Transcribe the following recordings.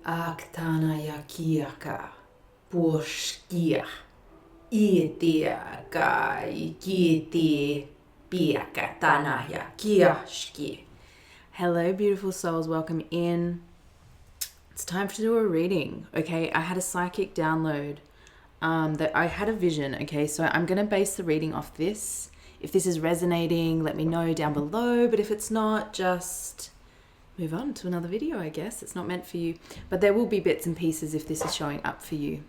Aktana yakiaka, puoskia, itiaka, ikiti, piakatana yakiashki. Hello, beautiful souls. Welcome in. It's time to do a reading. Okay, I had a psychic download. That I had a vision. Okay, so I'm gonna base the reading off this. If this is resonating, let me know down below. But if it's not, just move on to another video, I guess. It's not meant for you. But there will be bits and pieces if this is showing up for you.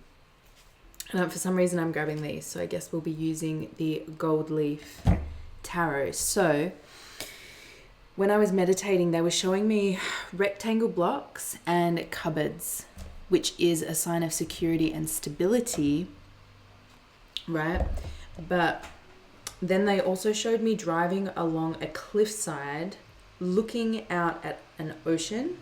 And for some reason, I'm grabbing these. So I guess we'll be using the gold leaf tarot. So when I was meditating, they were showing me rectangle blocks and cupboards, which is a sign of security and stability, right? But then they also showed me driving along a cliffside, looking out at an ocean,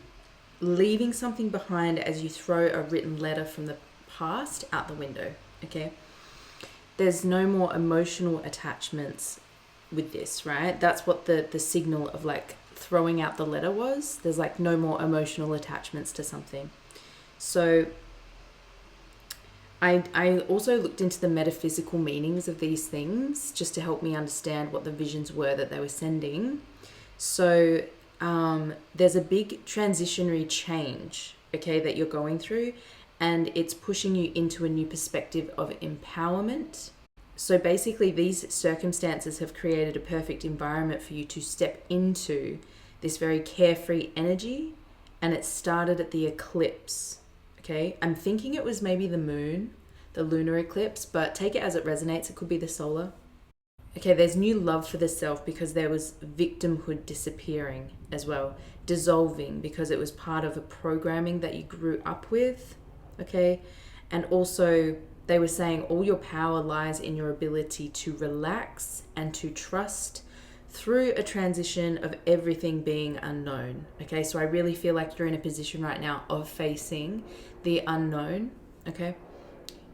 leaving something behind as you throw a written letter from the past out the window, okay? There's no more emotional attachments with this, right? That's what the signal of like throwing out the letter was. There's like no more emotional attachments to something. So I also looked into the metaphysical meanings of these things just to help me understand what the visions were that they were sending. So there's a big transitionary change, okay, that you're going through, and it's pushing you into a new perspective of empowerment. So basically these circumstances have created a perfect environment for you to step into this very carefree energy, and it started at the eclipse. Okay, I'm thinking it was maybe the moon, the lunar eclipse, but take it as it resonates. It could be the solar. Okay, there's new love for the self because there was victimhood disappearing as well, dissolving because it was part of a programming that you grew up with. Okay, and also they were saying all your power lies in your ability to relax and to trust through a transition of everything being unknown. Okay, so I really feel like you're in a position right now of facing the unknown. Okay,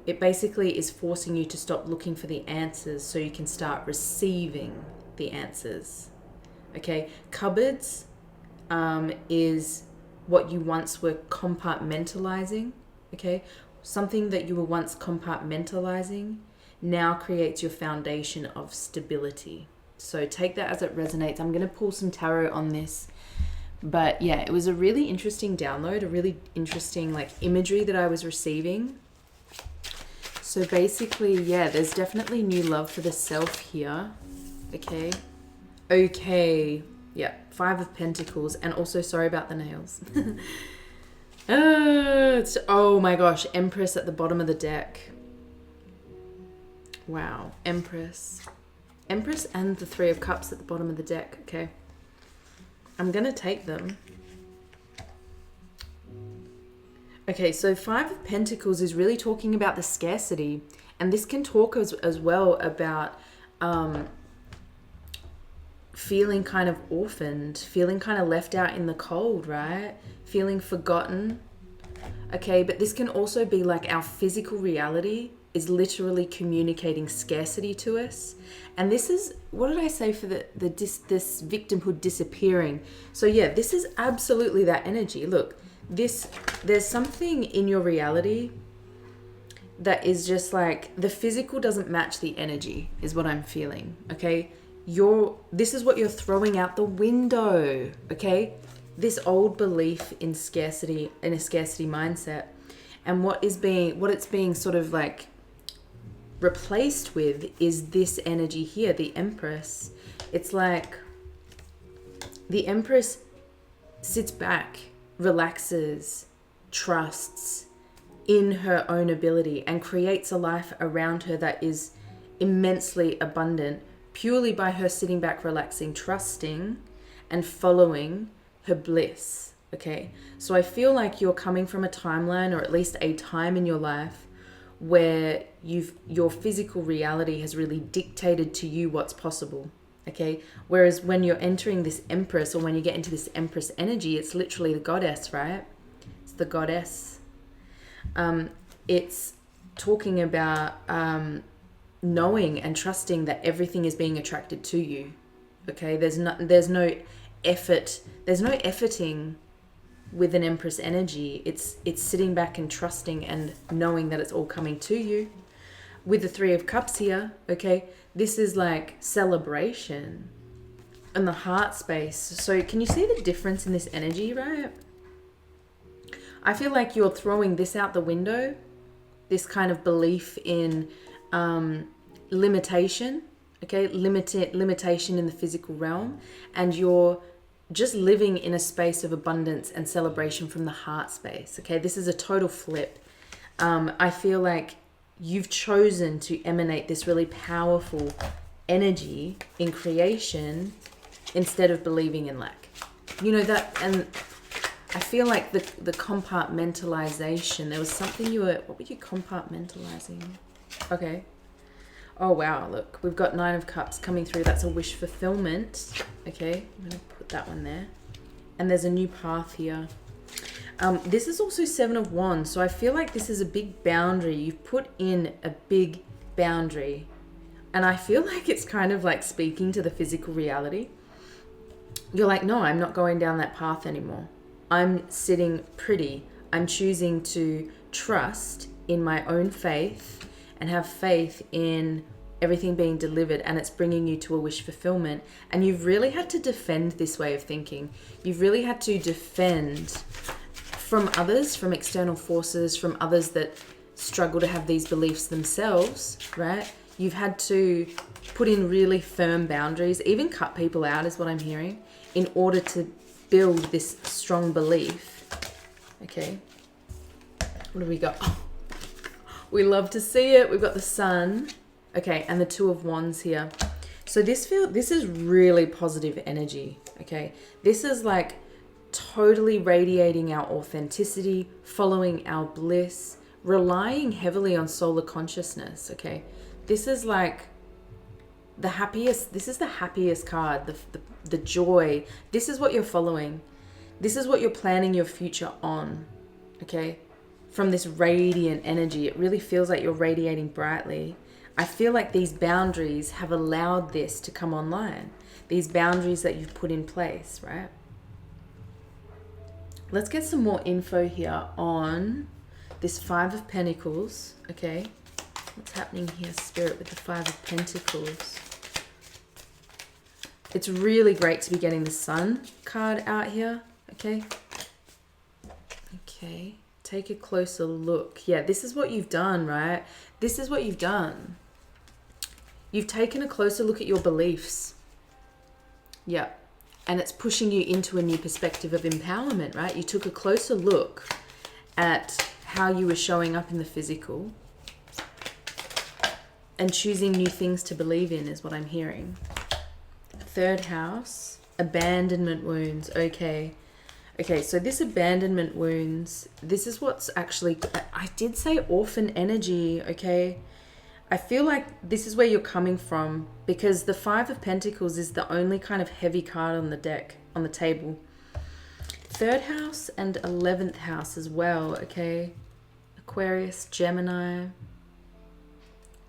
it basically is forcing you to stop looking for the answers so you can start receiving the answers. Okay, cupboards is what you once were compartmentalizing. Okay, something that you were once compartmentalizing now creates your foundation of stability. So take that as it resonates. I'm going to pull some tarot on this. But yeah, it was a really interesting download, a really interesting like imagery that I was receiving. So basically, yeah, there's definitely new love for the self here. Okay. Okay. Yeah, 5 of Pentacles. And also, sorry about the nails. Oh my gosh, Empress at the bottom of the deck. Wow, Empress. Empress and the 3 of Cups at the bottom of the deck. Okay. I'm going to take them. Okay, so 5 of Pentacles is really talking about the scarcity. And this can talk as well about feeling kind of orphaned, feeling kind of left out in the cold, right? Feeling forgotten. Okay, but this can also be like our physical reality is literally communicating scarcity to us. And this is, what did I say for this victimhood disappearing? So yeah, this is absolutely that energy. Look, there's something in your reality that is just like, the physical doesn't match the energy, is what I'm feeling, okay? This is what you're throwing out the window, okay? This old belief in scarcity, in a scarcity mindset, and what it's being sort of like replaced with is this energy here, the Empress. It's like the Empress sits back, relaxes, trusts in her own ability, and creates a life around her that is immensely abundant purely by her sitting back, relaxing, trusting, and following her bliss. Okay, so I feel like you're coming from a timeline, or at least a time in your life, where your physical reality has really dictated to you what's possible. Okay, whereas when you're entering this Empress, or when you get into this Empress energy, it's literally the goddess, right? It's the goddess. It's talking about knowing and trusting that everything is being attracted to you. Okay, there's no effort, there's no efforting with an Empress energy, it's sitting back and trusting and knowing that it's all coming to you. With the Three of Cups here, okay, this is like celebration and the heart space. So can you see the difference in this energy, right? I feel like you're throwing this out the window, this kind of belief in limitation, okay, limitation in the physical realm, and you're just living in a space of abundance and celebration from the heart space, okay? This is a total flip. I feel like you've chosen to emanate this really powerful energy in creation instead of believing in lack. You know that, and I feel like the compartmentalization, there was something what were you compartmentalizing? Okay. Oh, wow, look, we've got Nine of Cups coming through. That's a wish fulfillment. Okay, I'm going to put that one there. And there's a new path here. This is also Seven of Wands. So I feel like this is a big boundary. You've put in a big boundary. And I feel like it's kind of like speaking to the physical reality. You're like, no, I'm not going down that path anymore. I'm sitting pretty. I'm choosing to trust in my own faith and have faith in everything being delivered, and it's bringing you to a wish fulfillment. And you've really had to defend this way of thinking. You've really had to defend from others, from external forces, from others that struggle to have these beliefs themselves, right? You've had to put in really firm boundaries, even cut people out is what I'm hearing, in order to build this strong belief. Okay. What do we got? Oh, we love to see it. We've got the Sun. Okay, and the Two of Wands here. So this is really positive energy, okay? This is like totally radiating our authenticity, following our bliss, relying heavily on solar consciousness, okay? This is like the happiest, this is the happiest card, the joy. This is what you're following. This is what you're planning your future on, okay? From this radiant energy, it really feels like you're radiating brightly. I feel like these boundaries have allowed this to come online. These boundaries that you've put in place, right? Let's get some more info here on this Five of Pentacles, okay? What's happening here, Spirit, with the Five of Pentacles? It's really great to be getting the Sun card out here, okay? Okay, take a closer look. Yeah, this is what you've done, right? This is what you've done. You've taken a closer look at your beliefs. Yeah. And it's pushing you into a new perspective of empowerment, right? You took a closer look at how you were showing up in the physical and choosing new things to believe in is what I'm hearing. Third house, abandonment wounds. Okay. Okay, so this abandonment wounds, this is what's actually, I did say orphan energy, okay? I feel like this is where you're coming from because the Five of Pentacles is the only kind of heavy card on the deck, on the table. Third house and 11th house as well, okay? Aquarius, Gemini.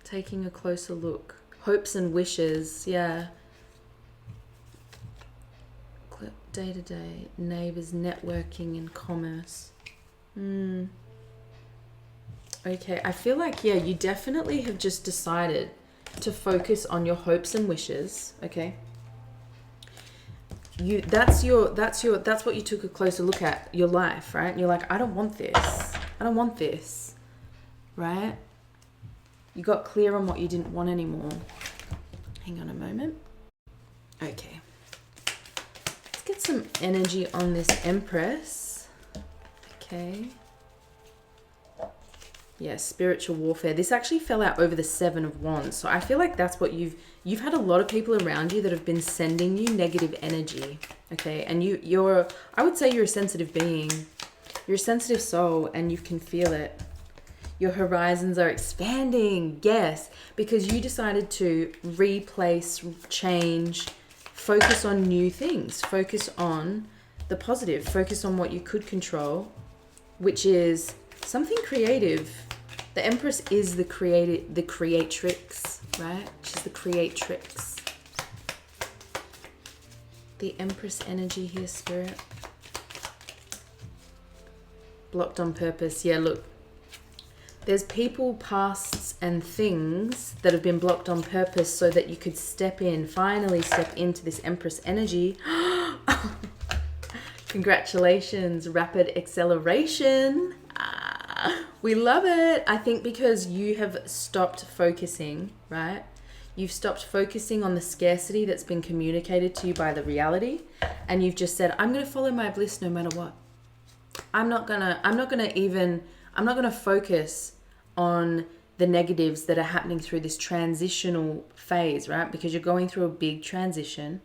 Taking a closer look. Hopes and wishes, yeah. Day to day, neighbors, networking and commerce. Okay, I feel like, yeah, you definitely have just decided to focus on your hopes and wishes, okay? That's what you took a closer look at, your life, right? And you're like, I don't want this. I don't want this, right? You got clear on what you didn't want anymore. Hang on a moment. Okay. Let's get some energy on this Empress. Okay. Yeah, spiritual warfare. This actually fell out over the Seven of Wands. So I feel like that's what you've had a lot of people around you that have been sending you negative energy. Okay. And I would say you're a sensitive being. You're a sensitive soul and you can feel it. Your horizons are expanding. Yes. Because you decided to replace, change, focus on new things. Focus on the positive. Focus on what you could control, which is something creative. The Empress is the creatrix, right? She's the creatrix. The Empress energy here, Spirit. Blocked on purpose. Yeah, look. There's people, pasts, and things that have been blocked on purpose so that you could finally step into this Empress energy. Congratulations, rapid acceleration. We love it. I think because you have stopped focusing, right? You've stopped focusing on the scarcity that's been communicated to you by the reality, and you've just said, I'm going to follow my bliss no matter what. I'm not going to focus on the negatives that are happening through this transitional phase, right? Because you're going through a big transition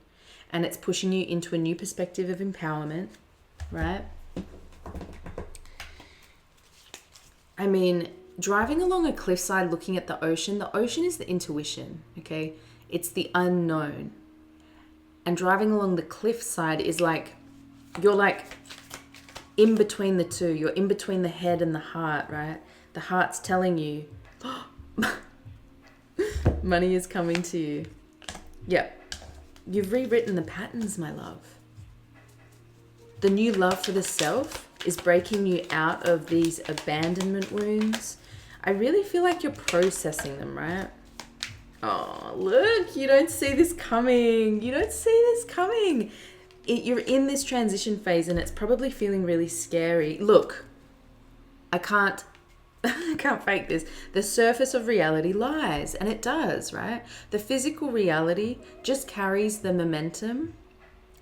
and it's pushing you into a new perspective of empowerment, right? I mean, driving along a cliffside looking at the ocean is the intuition, okay? It's the unknown. And driving along the cliffside is like, you're like in between the two. You're in between the head and the heart, right? The heart's telling you, money is coming to you. Yep. You've rewritten the patterns, my love. The new love for the self is breaking you out of these abandonment wounds. I really feel like you're processing them, right? Oh, look, you don't see this coming. You don't see this coming. You're in this transition phase and it's probably feeling really scary. Look, I can't fake this. The surface of reality lies, and it does, right? The physical reality just carries the momentum.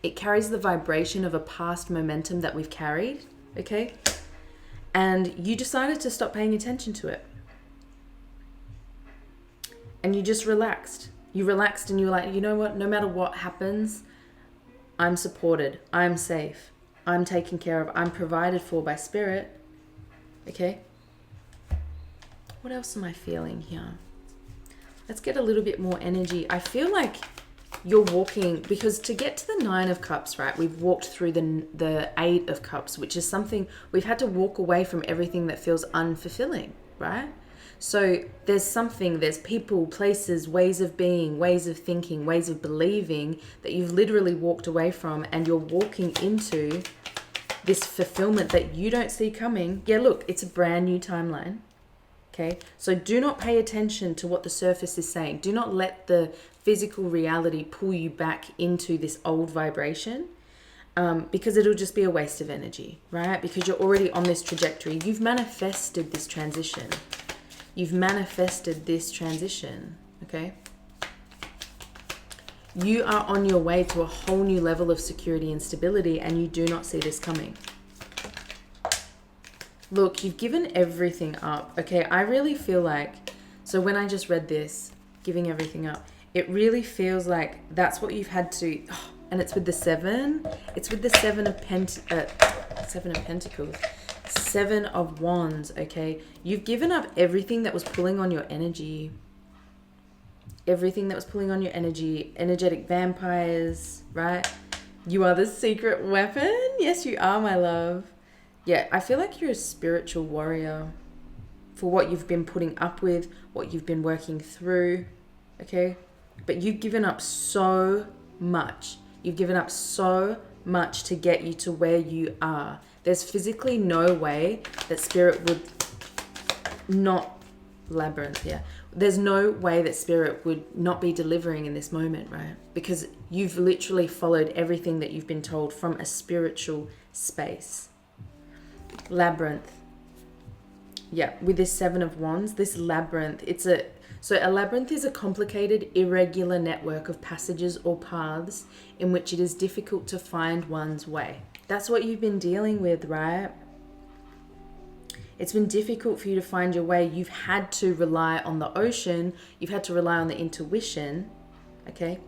It carries the vibration of a past momentum that we've carried, okay? And you decided to stop paying attention to it. And you just relaxed. You relaxed and you were like, you know what? No matter what happens, I'm supported. I'm safe. I'm taken care of. I'm provided for by spirit. Okay? What else am I feeling here? Let's get a little bit more energy. I feel like you're walking, because to get to the 9 of Cups, right, we've walked through the 8 of Cups, which is something we've had to walk away from everything that feels unfulfilling, right? So there's people, places, ways of being, ways of thinking, ways of believing that you've literally walked away from, and you're walking into this fulfillment that you don't see coming. Yeah, look, it's a brand new timeline. Okay, so do not pay attention to what the surface is saying. Do not let the physical reality pull you back into this old vibration, because it'll just be a waste of energy, right? Because you're already on this trajectory. You've manifested this transition. You've manifested this transition, okay? You are on your way to a whole new level of security and stability, and you do not see this coming. Look, you've given everything up, okay? I really feel like, so when I just read this, giving everything up, it really feels like that's what you've had to, and it's with the 7. It's with the 7 of Pentacles. 7 of Wands, okay? You've given up everything that was pulling on your energy. Everything that was pulling on your energy. Energetic vampires, right? You are the secret weapon. Yes, you are, my love. Yeah, I feel like you're a spiritual warrior for what you've been putting up with, what you've been working through, okay? But you've given up so much. You've given up so much to get you to where you are. There's physically no way that spirit would not labyrinth, yeah. There's no way that spirit would not be delivering in this moment, right? Because you've literally followed everything that you've been told from a spiritual space. Labyrinth. Yeah, with this 7 of Wands, this labyrinth, so a labyrinth is a complicated, irregular network of passages or paths in which it is difficult to find one's way. That's what you've been dealing with, right? It's been difficult for you to find your way. You've had to rely on the ocean. You've had to rely on the intuition, okay,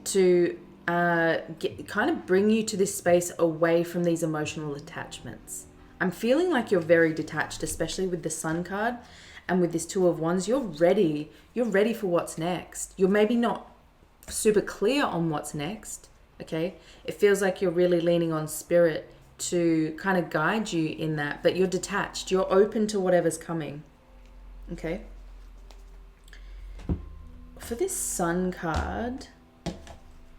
to kind of bring you to this space away from these emotional attachments. I'm feeling like you're very detached, especially with the Sun card and with this 2 of Wands. You're ready. You're ready for what's next. You're maybe not super clear on what's next, okay? It feels like you're really leaning on spirit to kind of guide you in that, but you're detached. You're open to whatever's coming, okay? For this Sun card,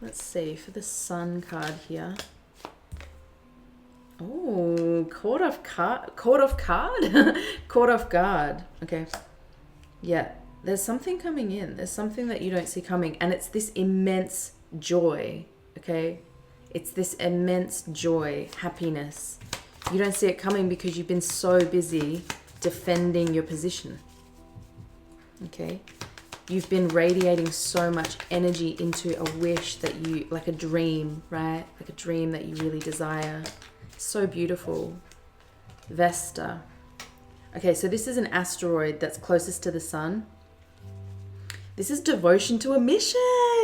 let's see, for the Sun card here, Oh, caught off guard. Caught off guard? Caught off guard. Okay. Yeah, there's something coming in. There's something that you don't see coming. And it's this immense joy, okay? It's this immense joy, happiness. You don't see it coming because you've been so busy defending your position, okay? You've been radiating so much energy into a wish that you, like a dream, right? Like a dream that you really desire. So beautiful. Vesta. Okay, so this is an asteroid that's closest to the sun. This is devotion to a mission.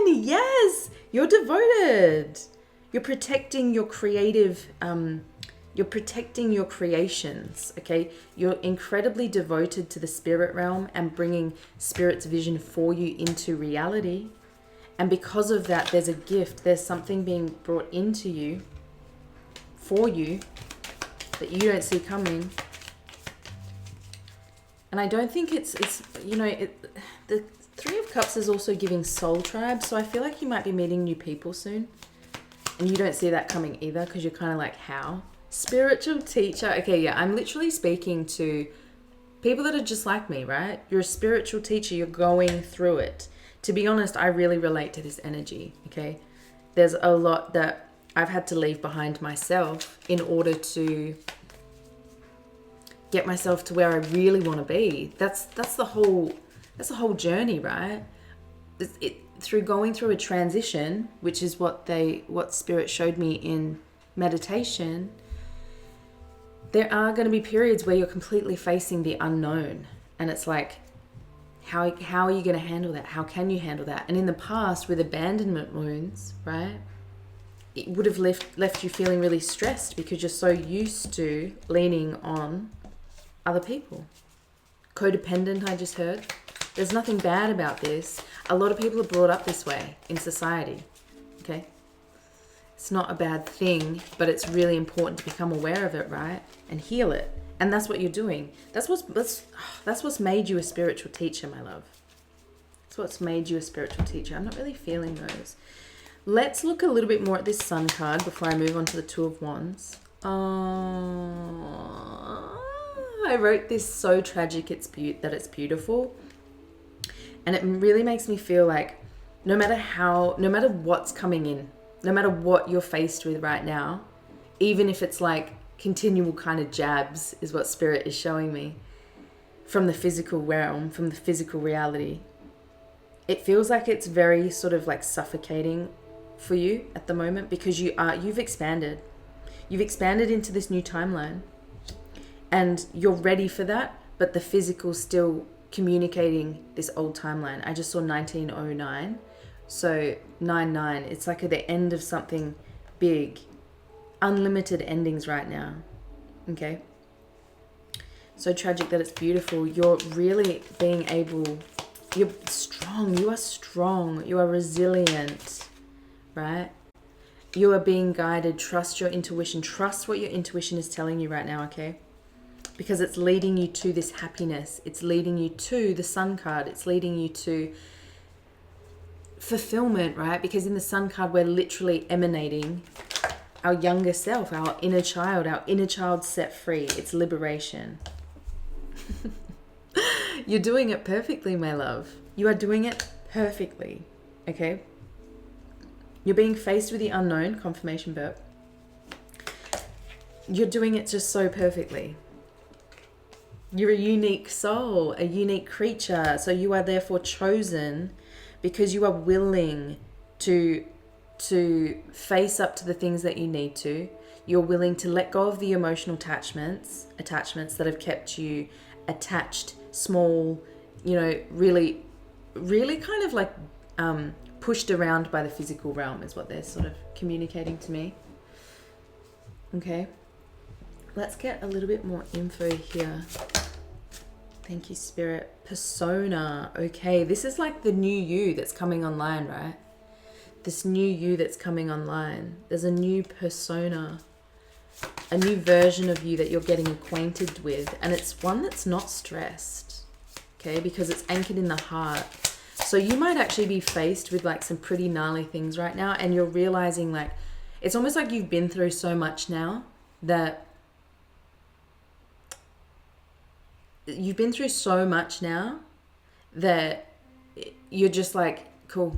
Yes, you're devoted. You're protecting your creative, you're protecting your creations, okay? You're incredibly devoted to the spirit realm and bringing spirit's vision for you into reality. And because of that, there's a gift. There's something being brought into you, for you, that you don't see coming. And I don't think it's you know, the Three of Cups is also giving soul tribe. So I feel like you might be meeting new people soon. And you don't see that coming either because you're kind of like, how? Spiritual teacher. Okay, yeah, I'm literally speaking to people that are just like me, right? You're a spiritual teacher. You're going through it. To be honest, I really relate to this energy, okay? There's a lot that I've had to leave behind myself in order to get myself to where I really want to be. That's the whole journey, right? Through going through a transition, which is what Spirit showed me in meditation, there are going to be periods where you're completely facing the unknown, and it's like, how are you going to handle that? How can you handle that? And in the past, with abandonment wounds, right, it would have left you feeling really stressed because you're so used to leaning on other people. Codependent, I just heard. There's nothing bad about this. A lot of people are brought up this way in society, okay? It's not a bad thing, but it's really important to become aware of it, right? And heal it. And that's what you're doing. That's what's made you a spiritual teacher, my love. That's what's made you a spiritual teacher. I'm not really feeling those. Let's look a little bit more at this Sun card before I move on to the Two of Wands. I wrote this so tragic that it's beautiful. And it really makes me feel like no matter what's coming in, no matter what you're faced with right now, even if it's like continual kind of jabs is what Spirit is showing me from the physical realm, from the physical reality, it feels like it's very sort of like suffocating for you at the moment because you've expanded. You've expanded into this new timeline and you're ready for that, but the physical still communicating this old timeline. I just saw 1909. So 99, it's like at the end of something big. Unlimited endings right now. Okay? So tragic that it's beautiful. You're really being able, you're strong. You are strong. You are resilient. Right? You are being guided. Trust your intuition. Trust what your intuition is telling you right now, okay? Because it's leading you to this happiness. It's leading you to the Sun card. It's leading you to fulfillment, right? Because in the Sun card, we're literally emanating our younger self, our inner child set free. It's liberation. You're doing it perfectly, my love. You are doing it perfectly, okay? You're being faced with the unknown, confirmation verb. You're doing it just so perfectly. You're a unique soul, a unique creature. So you are therefore chosen because you are willing to face up to the things that you need to. You're willing to let go of the emotional attachments that have kept you attached, small, really, really kind of like pushed around by the physical realm is what they're sort of communicating to me. Okay. Let's get a little bit more info here. Thank you, Spirit. Persona. Okay, this is like the new you that's coming online, right? This new you that's coming online. There's a new persona, a new version of you that you're getting acquainted with. And it's one that's not stressed, okay? Because it's anchored in the heart. So you might actually be faced with like some pretty gnarly things right now. And you're realizing like, it's almost like you've been through so much now that you've been through so much now that you're just like, cool.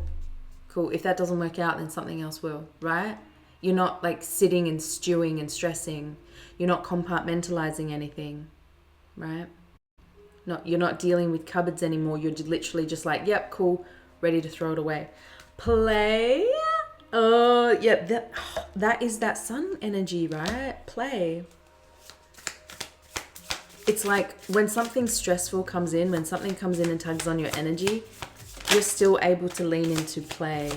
If that doesn't work out, then something else will, right? You're not like sitting and stewing and stressing. You're not compartmentalizing anything, right? You're not dealing with cupboards anymore. You're literally just like, yep, cool, ready to throw it away. Play. Oh, yep, that is that sun energy, right? Play. It's like when something stressful comes in, when something comes in and tugs on your energy, you're still able to lean into play.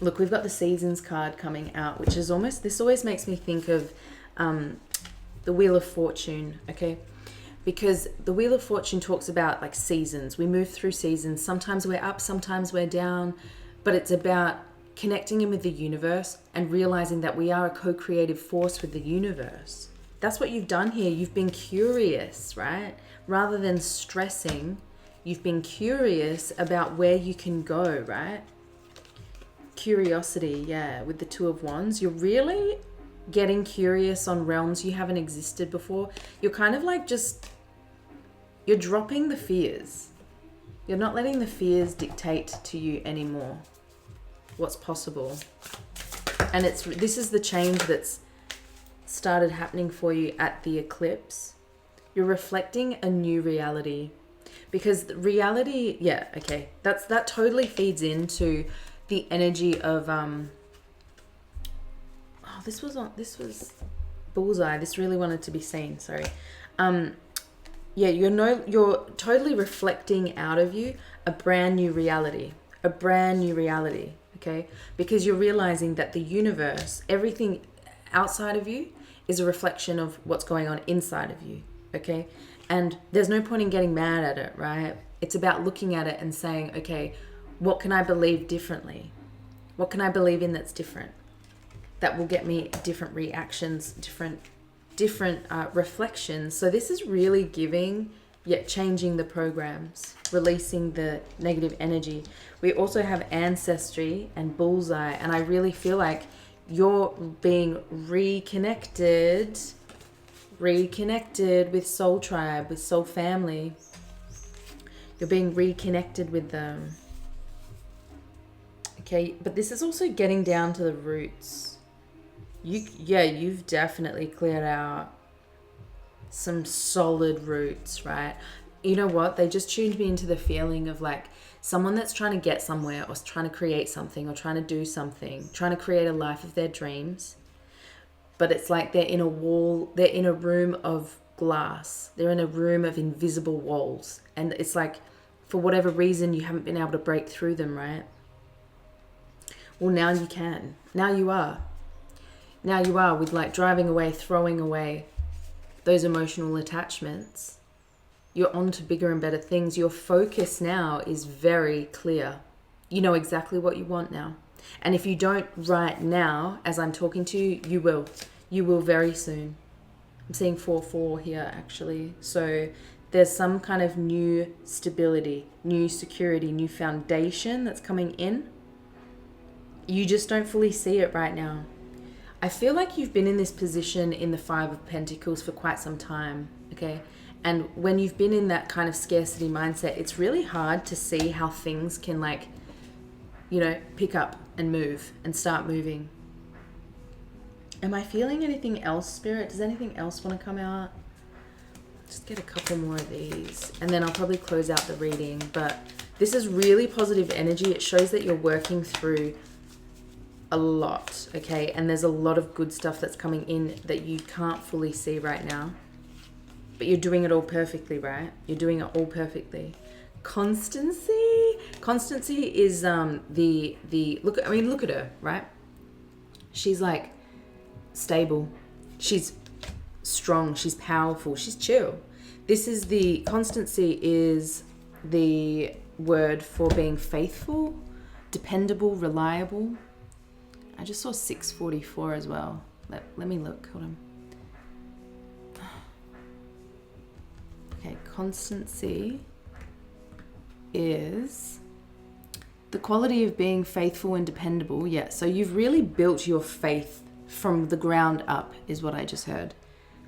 Look, we've got the seasons card coming out, which is this always makes me think of the Wheel of Fortune, okay? Because the Wheel of Fortune talks about like seasons. We move through seasons. Sometimes we're up, sometimes we're down, but it's about connecting in with the universe and realizing that we are a co-creative force with the universe. That's what you've done here. You've been curious, right? Rather than stressing, you've been curious about where you can go, right? Curiosity, yeah, with the Two of Wands. You're really getting curious on realms you haven't existed before. You're kind of like you're dropping the fears. You're not letting the fears dictate to you anymore what's possible. And this is the change that's started happening for you at the eclipse. You're reflecting a new reality. Because reality, yeah, okay, that totally feeds into the energy of this was bullseye. This really wanted to be seen. Sorry. Yeah, you're totally reflecting out of you a brand new reality. Okay, because you're realizing that the universe, everything outside of you, is a reflection of what's going on inside of you. Okay. And there's no point in getting mad at it, right? It's about looking at it and saying, okay, what can I believe differently? What can I believe in that's different? That will get me different reactions, different reflections. So this is really giving, yet changing the programs, releasing the negative energy. We also have ancestry and bullseye. And I really feel like you're being reconnected with soul tribe, with soul family. You're being reconnected with them. Okay, but this is also getting down to the roots. You've definitely cleared out some solid roots, right? You know what? They just tuned me into the feeling of like someone that's trying to get somewhere or trying to create something or trying to do something, trying to create a life of their dreams. But it's like they're in a room of glass. They're in a room of invisible walls. And it's like, for whatever reason, you haven't been able to break through them, right? Well, now you can. Now you are. Now you are with like driving away, throwing away those emotional attachments. You're on to bigger and better things. Your focus now is very clear. You know exactly what you want now. And if you don't right now, as I'm talking to you, you will. You will very soon. I'm seeing 4-4 here, actually. So there's some kind of new stability, new security, new foundation that's coming in. You just don't fully see it right now. I feel like you've been in this position in the Five of Pentacles for quite some time, okay? And when you've been in that kind of scarcity mindset, it's really hard to see how things can like, you know, pick up and move and start moving. Am I feeling anything else, Spirit? Does anything else want to come out? Just get a couple more of these and then I'll probably close out the reading. But this is really positive energy. It shows that you're working through a lot, okay? And there's a lot of good stuff that's coming in that you can't fully see right now. But you're doing it all perfectly, right? You're doing it all perfectly. Constancy. Constancy is look at her, right? She's like stable. She's strong. She's powerful. She's chill. Constancy is the word for being faithful, dependable, reliable. I just saw 644 as well. Let me look. Hold on. Okay, constancy is the quality of being faithful and dependable. Yeah, so you've really built your faith from the ground up is what I just heard.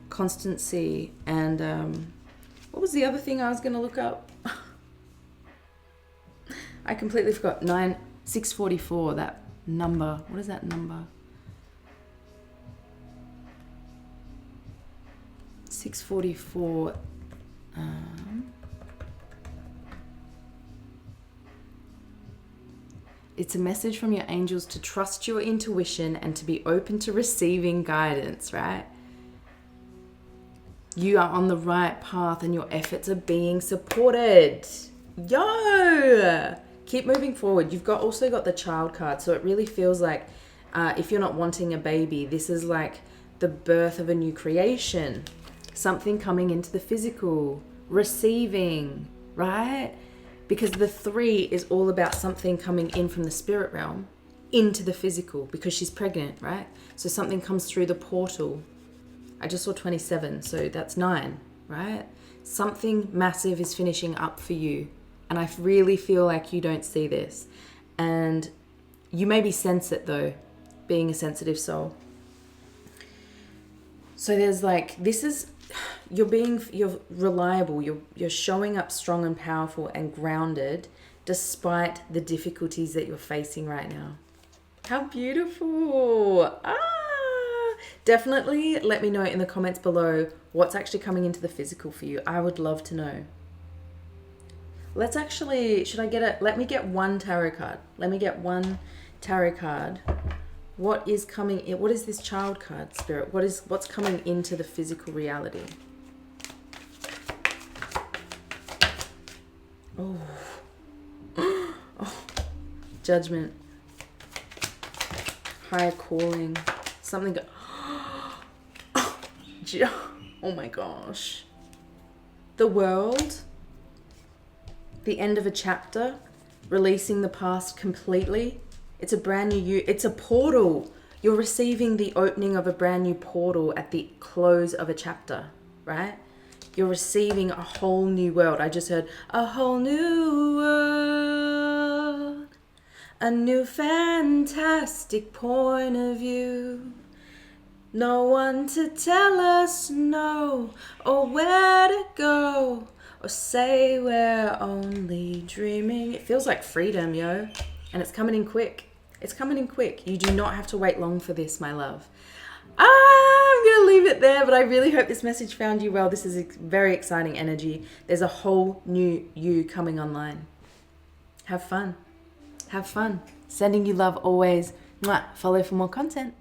Constancy and what was the other thing I was going to look up? I completely forgot. 644, that number. What is that number? 644. It's a message from your angels to trust your intuition and to be open to receiving guidance, right? You are on the right path and your efforts are being supported. Yo! Keep moving forward. You've also got the child card, so it really feels like if you're not wanting a baby, this is like the birth of a new creation. Something coming into the physical, receiving, right? Because the 3 is all about something coming in from the spirit realm into the physical, because she's pregnant, right? So something comes through the portal. I just saw 27, so that's 9, right? Something massive is finishing up for you. And I really feel like you don't see this. And you maybe sense it though, being a sensitive soul. So there's like, you're reliable, you're showing up strong and powerful and grounded despite the difficulties that you're facing right now. How beautiful. Definitely let me know in the comments below what's actually coming into the physical for you. I would love to know. Let's actually, let me get one tarot card. Let me get one tarot card. What is coming in? What is this child card, Spirit? What's coming into the physical reality? Oh. Oh. Judgment. Higher calling. Something. Oh my gosh. The world. The end of a chapter. Releasing the past completely. It's a brand new you. It's a portal. You're receiving the opening of a brand new portal at the close of a chapter, right? You're receiving a whole new world. I just heard a whole new world. A new fantastic point of view. No one to tell us no or where to go or say we're only dreaming. It feels like freedom, yo. And it's coming in quick. It's coming in quick. You do not have to wait long for this, my love. I'm going to leave it there, but I really hope this message found you well. This is very exciting energy. There's a whole new you coming online. Have fun. Have fun. Sending you love always. Mwah. Follow for more content.